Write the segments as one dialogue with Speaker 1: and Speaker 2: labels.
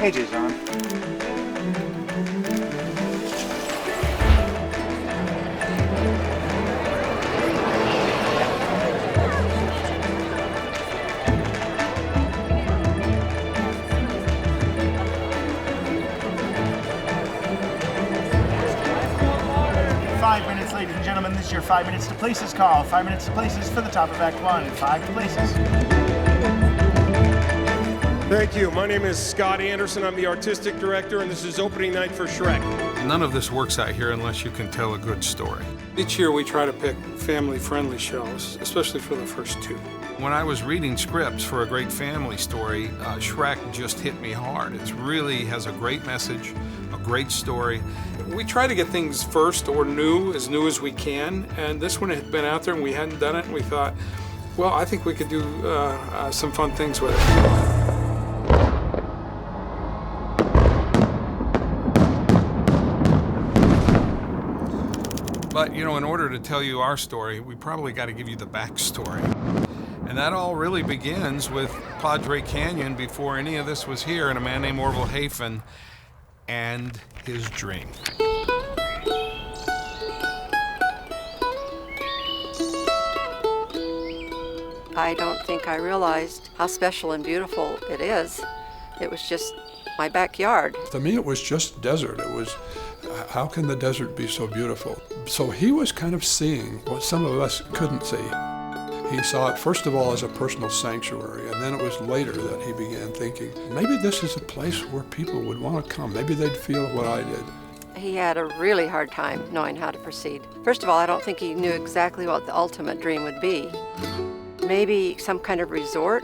Speaker 1: Pages on. Ladies and gentlemen, this is your 5 minutes to places call. 5 minutes to places for the top of Act 1. 5 to places.
Speaker 2: Thank you. My name is Scott Anderson. I'm the artistic director, and this is opening night for Shrek.
Speaker 3: None of this works out here unless you can tell a good story.
Speaker 4: Each year we try to pick family-friendly shows, especially for the first two.
Speaker 3: When I was reading scripts for a great family story, Shrek just hit me hard. It really has a great message, a great story.
Speaker 4: We try to get things first or as new as we can, and this one had been out there and we hadn't done it, and we thought, well, I think we could do some fun things with it.
Speaker 3: But, you know, in order to tell you our story, we probably got to give you the backstory. And that all really begins with Padre Canyon before any of this was here, and a man named Orville Hafen and his dream.
Speaker 5: I don't think I realized how special and beautiful it is. It was just my backyard.
Speaker 6: To me, it was just desert. It was, how can the desert be so beautiful? So he was kind of seeing what some of us couldn't see. He saw it, first of all, as a personal sanctuary, and then it was later that he began thinking, maybe this is a place where people would want to come. Maybe they'd feel what I did.
Speaker 5: He had a really hard time knowing how to proceed. First of all, I don't think he knew exactly what the ultimate dream would be. Maybe some kind of resort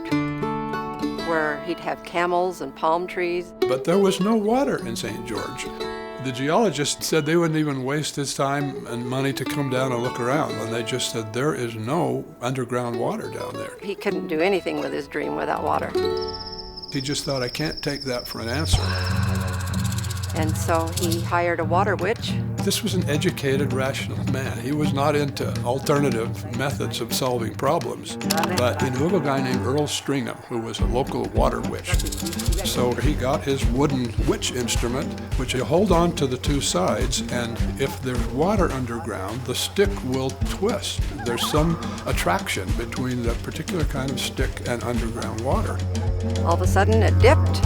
Speaker 5: where he'd have camels and palm trees.
Speaker 6: But there was no water in St. George. The geologist said they wouldn't even waste his time and money to come down and look around, and they just said there is no underground water down there.
Speaker 5: He couldn't do anything with his dream without water.
Speaker 6: He just thought, I can't take that for an answer.
Speaker 5: And so he hired a water witch.
Speaker 6: This was an educated, rational man. He was not into alternative methods of solving problems. But he knew of a guy named Earl Stringham, who was a local water witch. So he got his wooden witch instrument, which you hold on to the two sides, and if there's water underground, the stick will twist. There's some attraction between that particular kind of stick and underground water.
Speaker 5: All of a sudden, it dipped.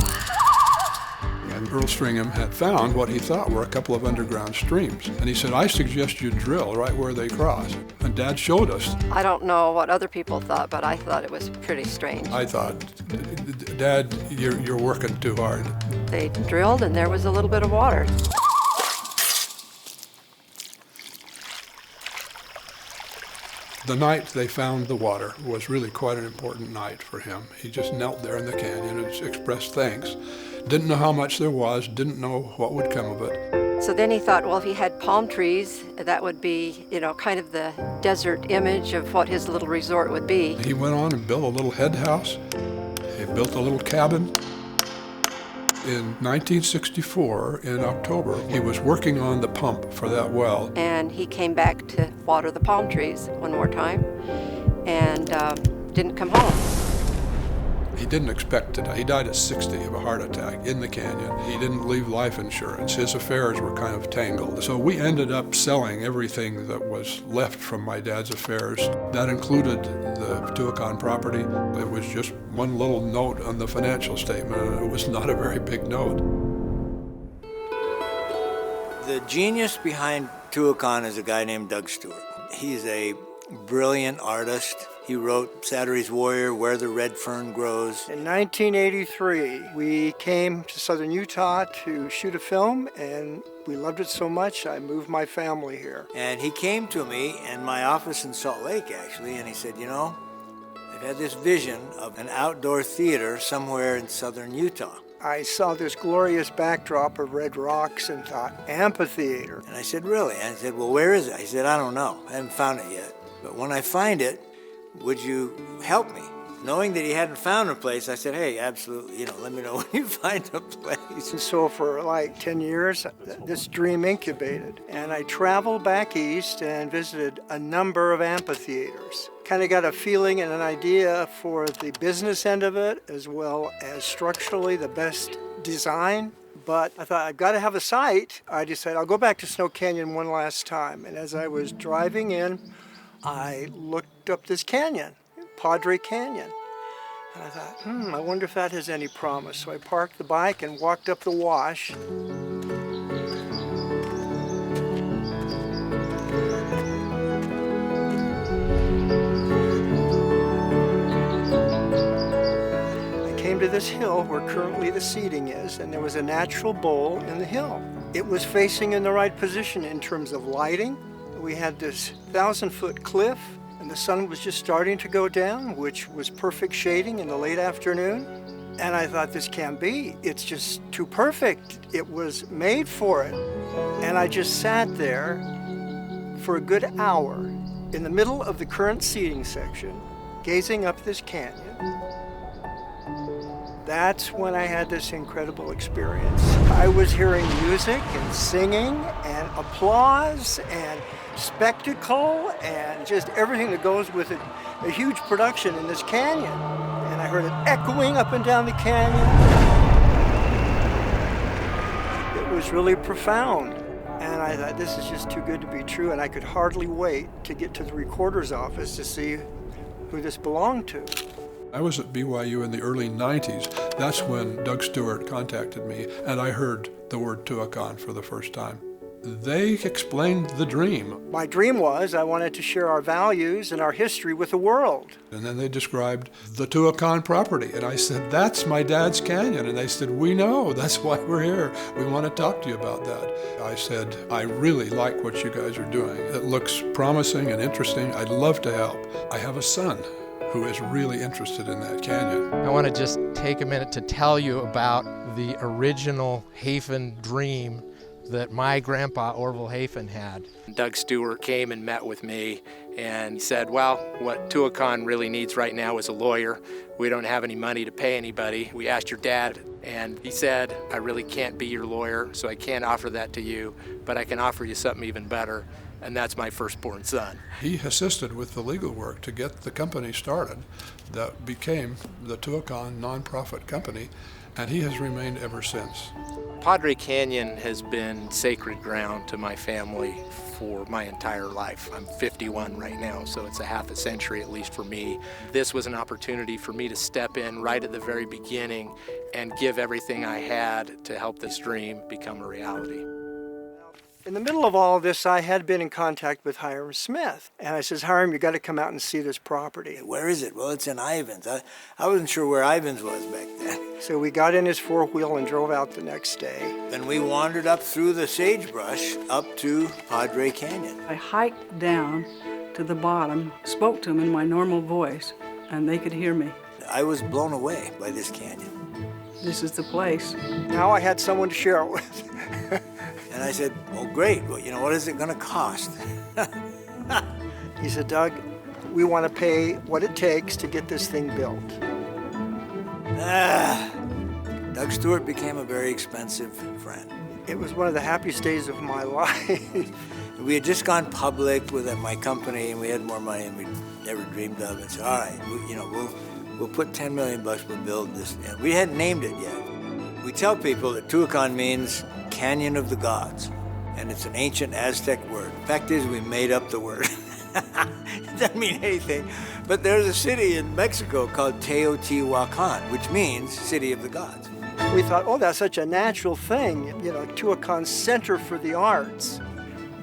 Speaker 6: And Earl Stringham had found what he thought were a couple of underground streams. And he said, I suggest you drill right where they cross. And Dad showed us.
Speaker 5: I don't know what other people thought, but I thought it was pretty strange.
Speaker 6: I thought, Dad, you're working too hard.
Speaker 5: They drilled and there was a little bit of water.
Speaker 6: The night they found the water was really quite an important night for him. He just knelt there in the canyon and expressed thanks. Didn't know how much there was, didn't know what would come of it.
Speaker 5: So then he thought, well, if he had palm trees, that would be, kind of the desert image of what his little resort would be.
Speaker 6: He went on and built a little head house. He built a little cabin. In 1964, in October, he was working on the pump for that well.
Speaker 5: And he came back to water the palm trees one more time and didn't come home.
Speaker 6: He didn't expect to die. He died at 60 of a heart attack in the canyon. He didn't leave life insurance. His affairs were kind of tangled. So we ended up selling everything that was left from my dad's affairs. That included the Tuacahn property. It was just one little note on the financial statement, and it was not a very big note.
Speaker 7: The genius behind Tuacahn is a guy named Doug Stewart. He's a brilliant artist. He wrote Saturday's Warrior, Where the Red Fern Grows.
Speaker 8: In 1983, we came to southern Utah to shoot a film, and we loved it so much, I moved my family here.
Speaker 7: And he came to me in my office in Salt Lake, actually, and he said, I've had this vision of an outdoor theater somewhere in southern Utah.
Speaker 8: I saw this glorious backdrop of red rocks and thought, amphitheater.
Speaker 7: And I said, really? And I said, well, where is it? He said, I don't know. I haven't found it yet. But when I find it, would you help me? Knowing that he hadn't found a place, I said, hey, absolutely, let me know when you find a place.
Speaker 8: And so for like 10 years, this dream incubated. And I traveled back east and visited a number of amphitheaters. Kind of got a feeling and an idea for the business end of it, as well as structurally the best design, but I thought I've got to have a site. I decided I'll go back to Snow Canyon one last time. And as I was driving in, I looked up this canyon, Padre Canyon. And I thought, I wonder if that has any promise. So I parked the bike and walked up the wash. To this hill where currently the seating is, and there was a natural bowl in the hill. It was facing in the right position in terms of lighting. We had this 1,000-foot cliff, and the sun was just starting to go down, which was perfect shading in the late afternoon. And I thought, this can't be. It's just too perfect. It was made for it. And I just sat there for a good hour in the middle of the current seating section, gazing up this canyon. That's when I had this incredible experience. I was hearing music and singing and applause and spectacle and just everything that goes with it, a huge production in this canyon. And I heard it echoing up and down the canyon. It was really profound. And I thought, this is just too good to be true, and I could hardly wait to get to the recorder's office to see who this belonged to.
Speaker 6: I was at BYU in the early 90s. That's when Doug Stewart contacted me, and I heard the word Tuacahn for the first time. They explained the dream.
Speaker 8: My dream was I wanted to share our values and our history with the world.
Speaker 6: And then they described the Tuacahn property, and I said, that's my dad's canyon. And they said, we know, that's why we're here. We want to talk to you about that. I said, I really like what you guys are doing. It looks promising and interesting. I'd love to help. I have a son who is really interested in that canyon.
Speaker 9: I want to just take a minute to tell you about the original Hafen dream that my grandpa Orville Hafen had. Doug Stewart came and met with me and he said, well, what Tuacahn really needs right now is a lawyer. We don't have any money to pay anybody. We asked your dad, and he said, I really can't be your lawyer, so I can't offer that to you, but I can offer you something even better, and that's my firstborn son.
Speaker 6: He assisted with the legal work to get the company started that became the Tuacahn nonprofit company, and he has remained ever since.
Speaker 9: Padre Canyon has been sacred ground to my family for my entire life. I'm 51 right now, so it's a half a century at least for me. This was an opportunity for me to step in right at the very beginning and give everything I had to help this dream become a reality.
Speaker 8: In the middle of all of this, I had been in contact with Hiram Smith. And I says, Hiram, you got to come out and see this property.
Speaker 7: Where is it? Well, it's in Ivins. I wasn't sure where Ivins was back then.
Speaker 8: So we got in his four-wheel and drove out the next day.
Speaker 7: Then we wandered up through the sagebrush up to Padre Canyon.
Speaker 10: I hiked down to the bottom, spoke to them in my normal voice, and they could hear me.
Speaker 7: I was blown away by this canyon.
Speaker 10: This is the place.
Speaker 8: Now I had someone to share it with.
Speaker 7: And I said, well, great. Well, what is it going to cost?
Speaker 8: He said, Doug, we want to pay what it takes to get this thing built.
Speaker 7: Doug Stewart became a very expensive friend.
Speaker 8: It was one of the happiest days of my life.
Speaker 7: We had just gone public with my company, and we had more money than we'd never dreamed of. And said, all right, we'll put $10 million, we'll build this. And we hadn't named it yet. We tell people that Tuacahn means Canyon of the Gods, and it's an ancient Aztec word. The fact is, we made up the word. It doesn't mean anything, but there's a city in Mexico called Teotihuacan, which means City of the Gods.
Speaker 8: We thought, oh, that's such a natural thing, Tuacahn Center for the Arts.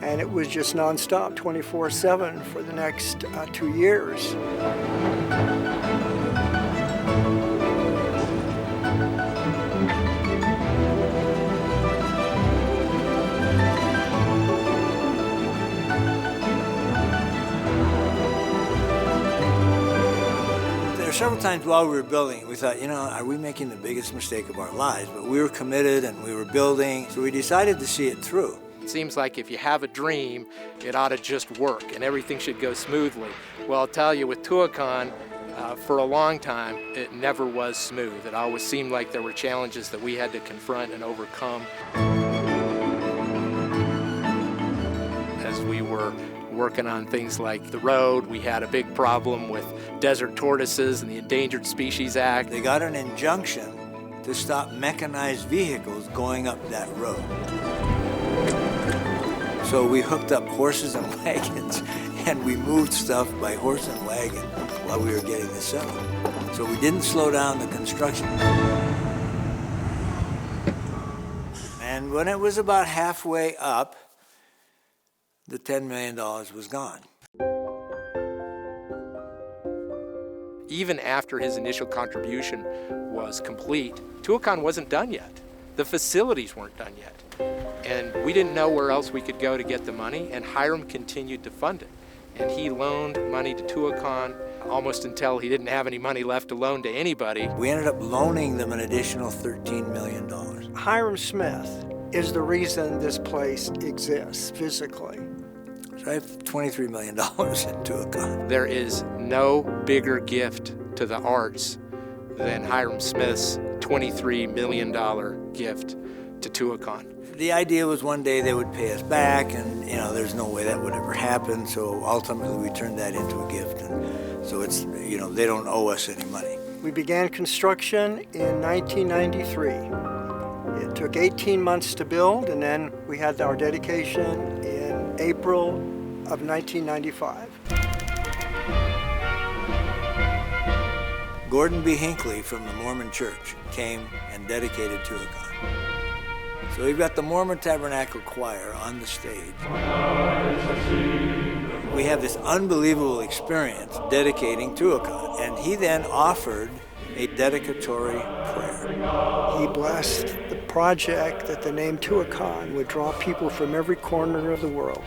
Speaker 8: And it was just nonstop, 24/7 for the next 2 years.
Speaker 7: Several times while we were building, we thought, are we making the biggest mistake of our lives? But we were committed and we were building, so we decided to see it through.
Speaker 9: It seems like if you have a dream, it ought to just work and everything should go smoothly. Well, I'll tell you, with Tuacahn, for a long time, it never was smooth. It always seemed like there were challenges that we had to confront and overcome. As we were working on things like the road, we had a big problem with desert tortoises and the Endangered Species Act.
Speaker 7: They got an injunction to stop mechanized vehicles going up that road. So we hooked up horses and wagons, and we moved stuff by horse and wagon while we were getting this settled. So we didn't slow down the construction. And when it was about halfway up, the $10 million was gone.
Speaker 9: Even after his initial contribution was complete, Tuacahn wasn't done yet. The facilities weren't done yet. And we didn't know where else we could go to get the money, and Hiram continued to fund it. And he loaned money to Tuacahn almost until he didn't have any money left to loan to anybody.
Speaker 7: We ended up loaning them an additional $13 million.
Speaker 8: Hiram Smith is the reason this place exists physically.
Speaker 7: So I have $23 million in Tuacahn.
Speaker 9: There is no bigger gift to the arts than Hiram Smith's $23 million gift to Tuacahn.
Speaker 7: The idea was one day they would pay us back, and there's no way that would ever happen. So ultimately we turned that into a gift, and so it's they don't owe us any money.
Speaker 8: We began construction in 1993. It took 18 months to build, and then we had our dedication in April of 1995.
Speaker 7: Gordon B. Hinckley from the Mormon Church came and dedicated Tuacahn. So we've got the Mormon Tabernacle Choir on the stage. We have this unbelievable experience dedicating Tuacahn, and he then offered a dedicatory prayer.
Speaker 8: He blessed the project that the name Tuacahn would draw people from every corner of the world.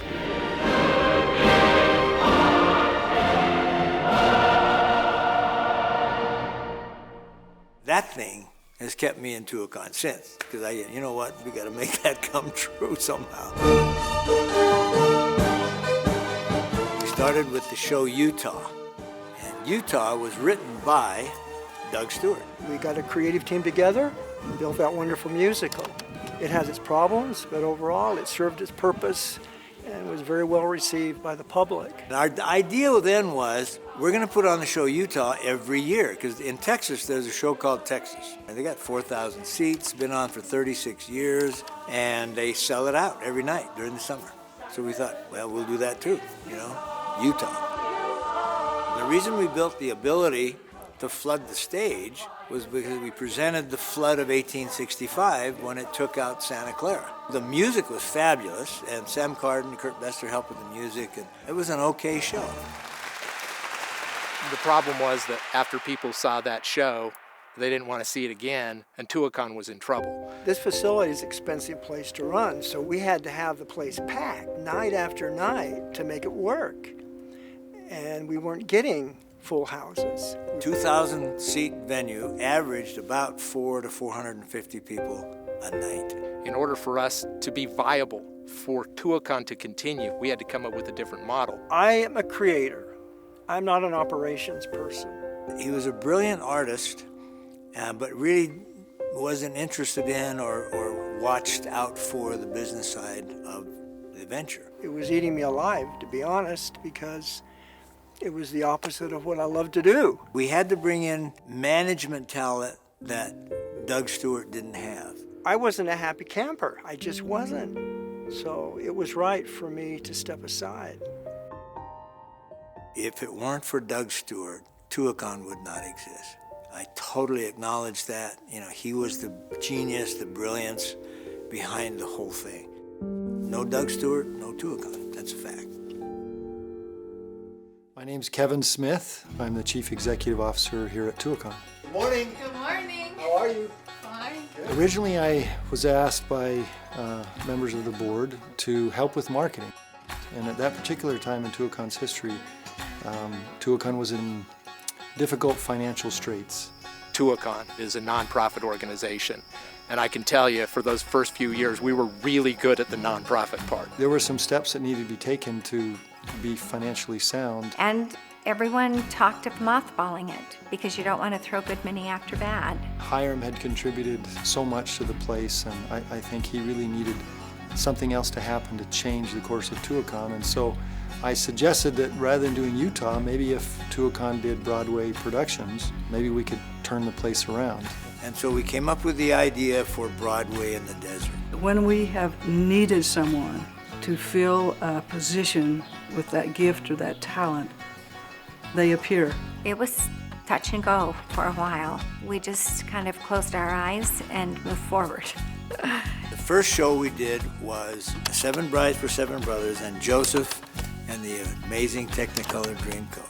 Speaker 7: That thing has kept me in Tuacahn since, because we got to make that come true somehow. We started with the show Utah, and Utah was written by Doug Stewart.
Speaker 8: We got a creative team together and built that wonderful musical. It has its problems, but overall it served its purpose and was very well received by the public.
Speaker 7: And our idea then was, we're going to put on the show Utah every year, because in Texas there's a show called Texas. And they got 4,000 seats, been on for 36 years, and they sell it out every night during the summer. So we thought, well, we'll do that too, Utah. And the reason we built the ability to flood the stage was because we presented the flood of 1865 when it took out Santa Clara. The music was fabulous, and Sam Carden and Kurt Bester helped with the music, and it was an okay show.
Speaker 9: The problem was that after people saw that show, they didn't want to see it again, and Tuacahn was in trouble.
Speaker 8: This facility is an expensive place to run, so we had to have the place packed night after night to make it work. And we weren't getting full houses.
Speaker 7: 2,000-seat venue averaged about 400 to 450 people a night.
Speaker 9: In order for us to be viable, for Tuacahn to continue, we had to come up with a different model.
Speaker 8: I am a creator. I'm not an operations person.
Speaker 7: He was a brilliant artist, but really wasn't interested in or watched out for the business side of the venture.
Speaker 8: It was eating me alive, to be honest, because it was the opposite of what I love to do.
Speaker 7: We had to bring in management talent that Doug Stewart didn't have.
Speaker 8: I wasn't a happy camper. I just wasn't. So it was right for me to step aside.
Speaker 7: If it weren't for Doug Stewart, Tuacahn would not exist. I totally acknowledge that. He was the genius, the brilliance behind the whole thing. No Doug Stewart, no Tuacahn. That's a fact.
Speaker 11: My name's Kevin Smith. I'm the Chief Executive Officer here at Tuacahn.
Speaker 7: Good morning.
Speaker 12: Good morning.
Speaker 7: How are you?
Speaker 12: Fine.
Speaker 11: Originally, I was asked by members of the board to help with marketing. And at that particular time in Tuacahn's history, Tuacahn was in difficult financial straits.
Speaker 9: Tuacahn is a nonprofit organization, and I can tell you, for those first few years, we were really good at the nonprofit part.
Speaker 11: There were some steps that needed to be taken to be financially sound.
Speaker 12: And everyone talked of mothballing it because you don't want to throw good money after bad.
Speaker 11: Hiram had contributed so much to the place, and I think he really needed something else to happen to change the course of Tuacahn. And so I suggested that rather than doing Utah, maybe if Tuacahn did Broadway productions, maybe we could turn the place around.
Speaker 7: And so we came up with the idea for Broadway in the desert.
Speaker 10: When we have needed someone to fill a position with that gift or that talent, they appear.
Speaker 12: It was touch and go for a while. We just kind of closed our eyes and moved forward.
Speaker 7: The first show we did was Seven Brides for Seven Brothers and Joseph and the amazing Technicolor Dreamcoat.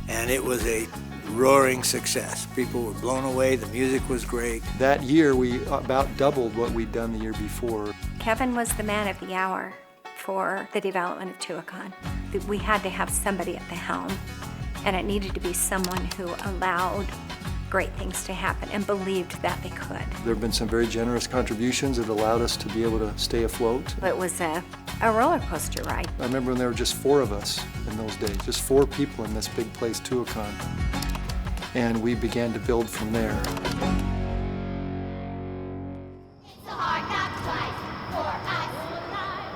Speaker 7: And it was a roaring success. People were blown away, the music was great.
Speaker 11: That year, we about doubled what we'd done the year before.
Speaker 12: Kevin was the man of the hour for the development of Tuacahn. We had to have somebody at the helm, and it needed to be someone who allowed great things to happen and believed that they could.
Speaker 11: There have been some very generous contributions that allowed us to be able to stay afloat.
Speaker 12: It was a roller coaster ride.
Speaker 11: I remember when there were just 4 of us in those days, just 4 people in this big place, Tuacahn. And we began to build from there.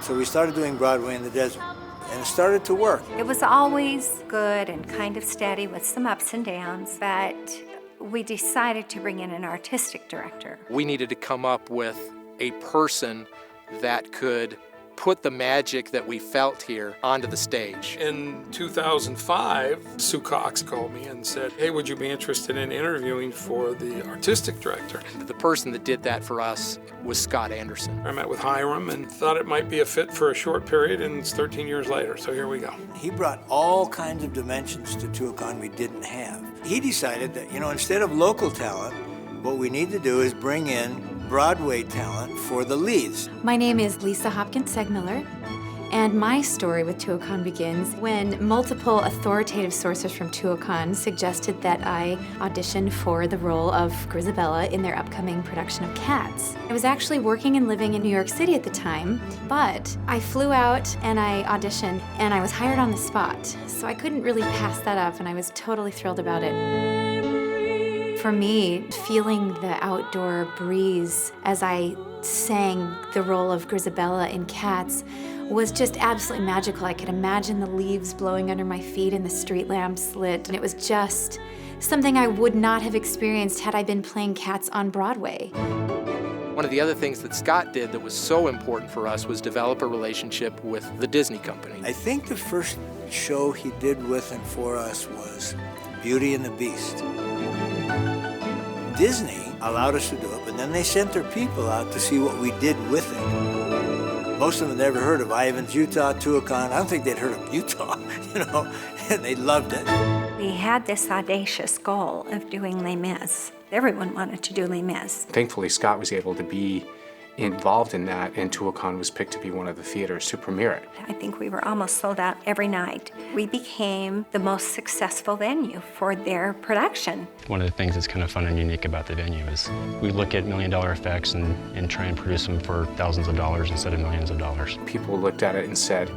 Speaker 7: So we started doing Broadway in the desert, and it started to work.
Speaker 12: It was always good and kind of steady with some ups and downs, but we decided to bring in an artistic director.
Speaker 9: We needed to come up with a person that could put the magic that we felt here onto the stage.
Speaker 4: In 2005, Sue Cox called me and said, hey, would you be interested in interviewing for the artistic director?
Speaker 9: The person that did that for us was Scott Anderson.
Speaker 4: I met with Hiram and thought it might be a fit for a short period, and it's 13 years later, so here we go.
Speaker 7: He brought all kinds of dimensions to Tuacahn we didn't have. He decided that, instead of local talent, what we need to do is bring in Broadway talent for the leads.
Speaker 13: My name is Lisa Hopkins-Segmiller, and my story with Tuacahn begins when multiple authoritative sources from Tuacahn suggested that I audition for the role of Grisabella in their upcoming production of Cats. I was actually working and living in New York City at the time, but I flew out and I auditioned, and I was hired on the spot. So I couldn't really pass that up, and I was totally thrilled about it. For me, feeling the outdoor breeze as I sang the role of Grisabella in Cats was just absolutely magical. I could imagine the leaves blowing under my feet and the street lamps lit, and it was just something I would not have experienced had I been playing Cats on Broadway.
Speaker 9: One of the other things that Scott did that was so important for us was develop a relationship with the Disney company.
Speaker 7: I think the first show he did with and for us was Beauty and the Beast. Disney allowed us to do it, but then they sent their people out to see what we did with it. Most of them had never heard of Ivan's Utah, Tuacahn. I don't think they'd heard of Utah, and they loved it.
Speaker 12: We had this audacious goal of doing Les Mis. Everyone wanted to do Les Mis.
Speaker 14: Thankfully, Scott was able to be involved in that, and Tuacahn was picked to be one of the theaters to premiere it.
Speaker 12: I think we were almost sold out every night. We became the most successful venue for their production.
Speaker 15: One of the things that's kind of fun and unique about the venue is we look at million-dollar effects and try and produce them for thousands of dollars instead of millions of dollars.
Speaker 14: People looked at it and said,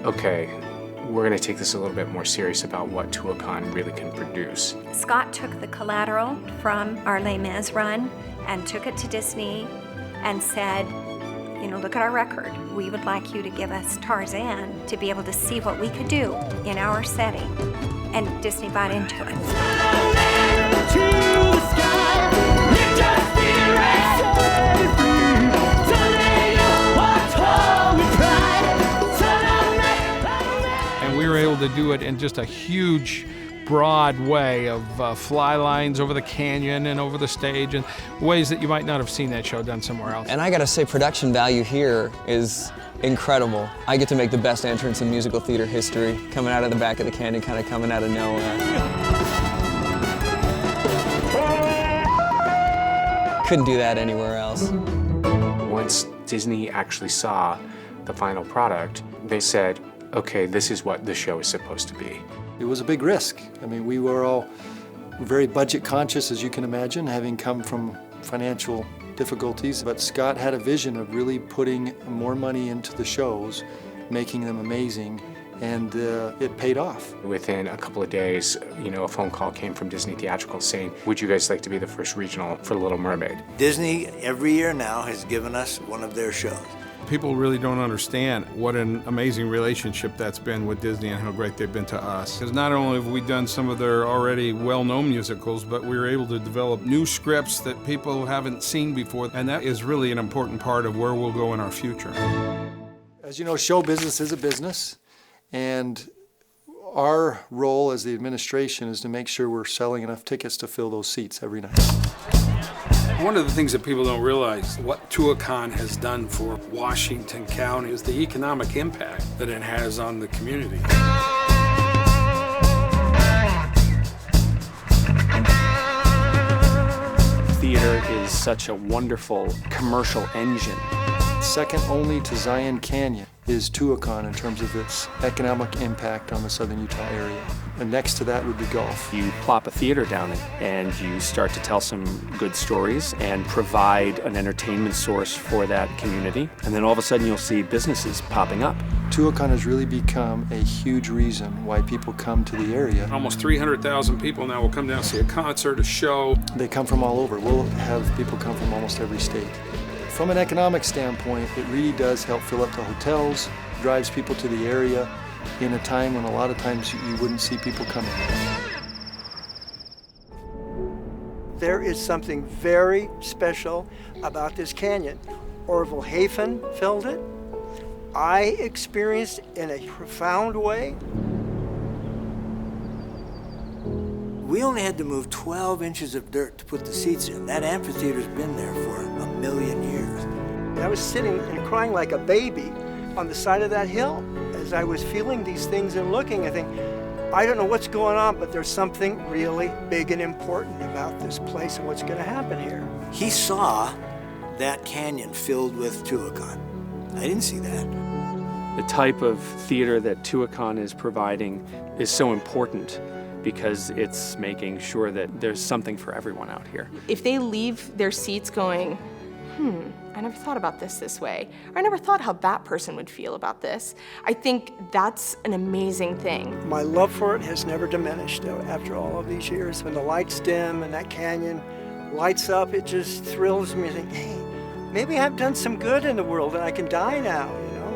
Speaker 14: okay, we're going to take this a little bit more serious about what Tuacahn really can produce.
Speaker 12: Scott took the collateral from our Les Mis run and took it to Disney and said, look at our record. We would like you to give us Tarzan to be able to see what we could do in our setting. And Disney bought into it.
Speaker 3: And we were able to do it in just a huge broad way of fly lines over the canyon and over the stage, and ways that you might not have seen that show done somewhere else.
Speaker 16: And I gotta say, production value here is incredible. I get to make the best entrance in musical theater history, coming out of the back of the canyon, kind of coming out of nowhere. Couldn't do that anywhere else.
Speaker 14: Once Disney actually saw the final product, they said, okay, this is what the show is supposed to be.
Speaker 11: It was a big risk. I mean, we were all very budget conscious, as you can imagine, having come from financial difficulties. But Scott had a vision of really putting more money into the shows, making them amazing, and it paid off.
Speaker 14: Within a couple of days, a phone call came from Disney Theatrical saying, would you guys like to be the first regional for The Little Mermaid?
Speaker 7: Disney, every year now, has given us one of their shows.
Speaker 3: People really don't understand what an amazing relationship that's been with Disney and how great they've been to us. Because not only have we done some of their already well-known musicals, but we were able to develop new scripts that people haven't seen before, and that is really an important part of where we'll go in our future.
Speaker 11: As you know, show business is a business, and our role as the administration is to make sure we're selling enough tickets to fill those seats every night.
Speaker 4: One of the things that people don't realize, what Tuacahn has done for Washington County, is the economic impact that it has on the community.
Speaker 14: Theater is such a wonderful commercial engine.
Speaker 11: Second only to Zion Canyon is Tuacahn in terms of its economic impact on the southern Utah area. And next to that would be golf.
Speaker 14: You plop a theater down it and you start to tell some good stories and provide an entertainment source for that community. And then all of a sudden you'll see businesses popping up.
Speaker 11: Tuacahn has really become a huge reason why people come to the area.
Speaker 4: Almost 300,000 people now will come down and see a concert, a show.
Speaker 11: They come from all over. We'll have people come from almost every state. From an economic standpoint, it really does help fill up the hotels, drives people to the area in a time when a lot of times you wouldn't see people coming.
Speaker 8: There is something very special about this canyon. Orville Hafen filled it. I experienced in a profound way.
Speaker 7: We only had to move 12 inches of dirt to put the seats in. That amphitheater's been there for 1,000,000 years.
Speaker 8: I was sitting and crying like a baby on the side of that hill. As I was feeling these things and looking, I think, I don't know what's going on, but there's something really big and important about this place and what's going to happen here.
Speaker 7: He saw that canyon filled with Tuacahn. I didn't see that.
Speaker 14: The type of theater that Tuacahn is providing is so important because it's making sure that there's something for everyone out here.
Speaker 17: If they leave their seats going, I never thought about this way, or I never thought how that person would feel about this, I think that's an amazing thing.
Speaker 8: My love for it has never diminished after all of these years. When the lights dim and that canyon lights up, it just thrills me. I think, hey, maybe I've done some good in the world and I can die now, you know?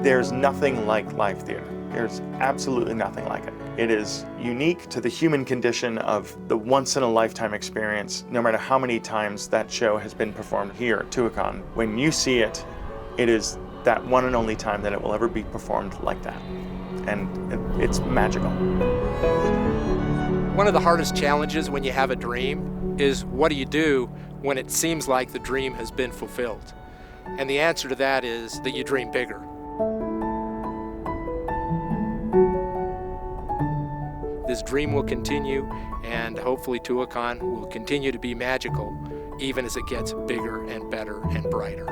Speaker 18: There's nothing like live theater. There's absolutely nothing like it. It is unique to the human condition of the once-in-a-lifetime experience, no matter how many times that show has been performed here at Tuacahn. When you see it, it is that one and only time that it will ever be performed like that. And it's magical.
Speaker 9: One of the hardest challenges when you have a dream is what do you do when it seems like the dream has been fulfilled? And the answer to that is that you dream bigger. This dream will continue, and hopefully Tuacahn will continue to be magical, even as it gets bigger and better and brighter.